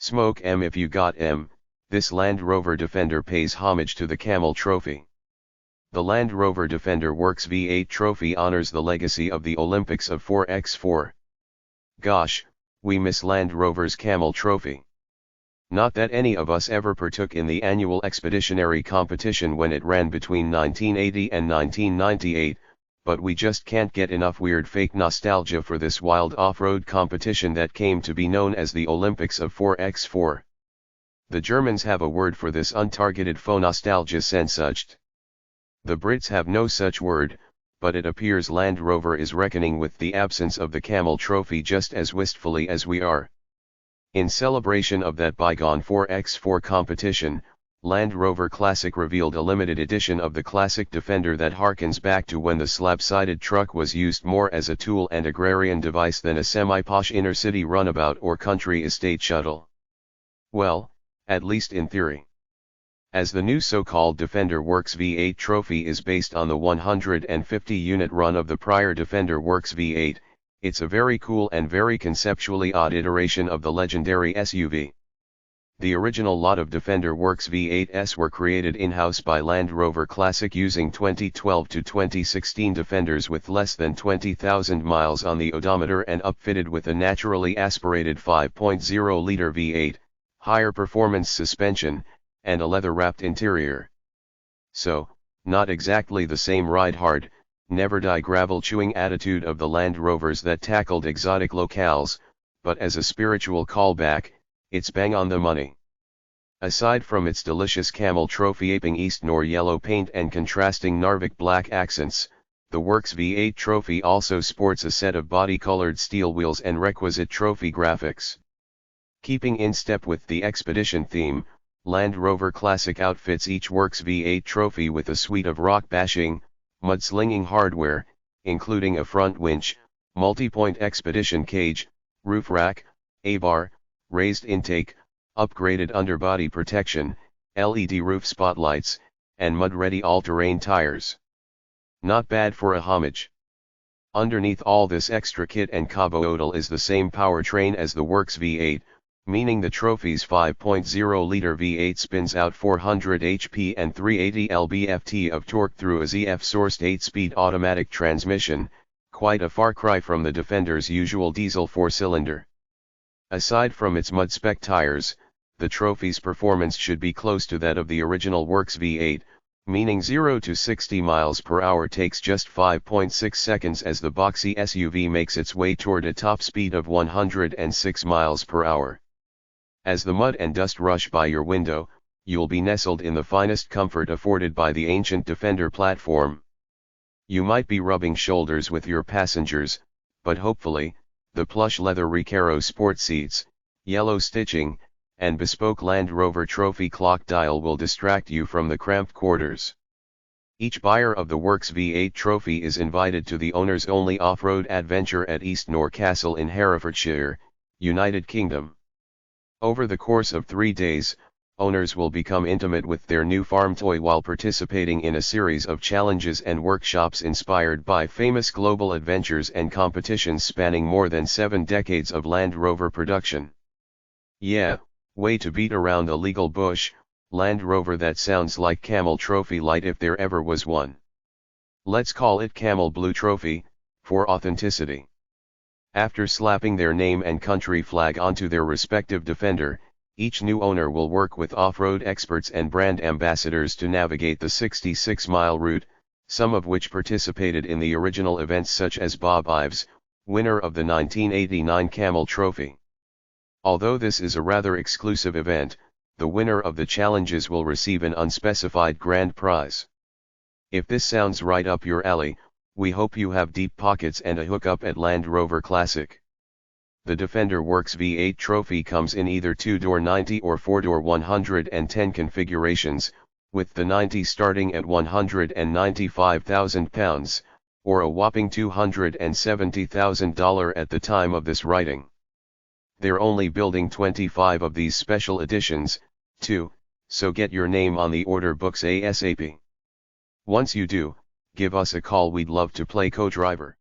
Smoke if you got this Land Rover Defender pays homage to the Camel Trophy. The Land Rover Defender Works V8 Trophy honors the legacy of the Olympics of 4x4. Gosh, we miss Land Rover's Camel Trophy. Not that any of us ever partook in the annual expeditionary competition when it ran between 1980 and 1998, but we just can't get enough weird fake nostalgia for this wild off-road competition that came to be known as the Olympics of 4x4. The Germans have a word for this untargeted faux nostalgia, Sehnsucht. The Brits have no such word, but it appears Land Rover is reckoning with the absence of the Camel Trophy just as wistfully as we are. In celebration of that bygone 4x4 competition, Land Rover Classic revealed a limited edition of the classic Defender that harkens back to when the slab-sided truck was used more as a tool and agrarian device than a semi-posh inner-city runabout or country estate shuttle. Well, at least in theory. As the new so-called Defender Works V8 Trophy is based on the 150-unit run of the prior Defender Works V8, it's a very cool and very conceptually odd iteration of the legendary SUV. The original lot of Defender Works V8s were created in-house by Land Rover Classic using 2012 to 2016 Defenders with less than 20,000 miles on the odometer and upfitted with a naturally aspirated 5.0-liter V8, higher performance suspension, and a leather-wrapped interior. So, not exactly the same ride-hard, never-die gravel-chewing attitude of the Land Rovers that tackled exotic locales, but as a spiritual callback, it's bang on the money. Aside from its delicious Camel Trophy aping East Nor yellow paint and contrasting Narvik black accents, the Works V8 Trophy also sports a set of body-colored steel wheels and requisite trophy graphics. Keeping in step with the expedition theme, Land Rover Classic outfits each Works V8 Trophy with a suite of rock-bashing, mudslinging hardware, including a front winch, multi-point expedition cage, roof rack, A-bar, raised intake, upgraded underbody protection, LED roof spotlights, and mud-ready all-terrain tires. Not bad for a Homage. Underneath all this extra kit and caboodle is the same powertrain as the Works V8, meaning the trophy's 5.0-liter V8 spins out 400 HP and 380 lb-ft of torque through a ZF-sourced 8-speed automatic transmission, quite a far cry from the Defender's usual diesel 4-cylinder. Aside from its mud-spec tires, the trophy's performance should be close to that of the original Works V8, meaning 0 to 60 miles per hour takes just 5.6 seconds as the boxy SUV makes its way toward a top speed of 106 miles per hour. As the mud and dust rush by your window, you'll be nestled in the finest comfort afforded by the ancient Defender platform. You might be rubbing shoulders with your passengers, but hopefully, the plush leather Recaro sport seats, yellow stitching, and bespoke Land Rover Trophy clock dial will distract you from the cramped quarters. Each buyer of the Works V8 Trophy is invited to the owner's only off-road adventure at East Nor Castle in Herefordshire, United Kingdom. Over the course of 3 days, owners will become intimate with their new farm toy while participating in a series of challenges and workshops inspired by famous global adventures and competitions spanning more than 7 decades of Land Rover production. Yeah, way to beat around a legal bush, Land Rover. That sounds like Camel Trophy Light if there ever was one. Let's call it Camel Blue Trophy, for authenticity. After slapping their name and country flag onto their respective Defender, each new owner will work with off-road experts and brand ambassadors to navigate the 66-mile route, some of which participated in the original events such as Bob Ives, winner of the 1989 Camel Trophy. Although this is a rather exclusive event, the winner of the challenges will receive an unspecified grand prize. If this sounds right up your alley, we hope you have deep pockets and a hookup at Land Rover Classic. The Defender Works V8 Trophy comes in either 2-door 90 or 4-door 110 configurations, with the 90 starting at £195,000, or a whopping $270,000 at the time of this writing. They're only building 25 of these special editions, too, so get your name on the order books ASAP. Once you do, give us a call, we'd love to play co-driver.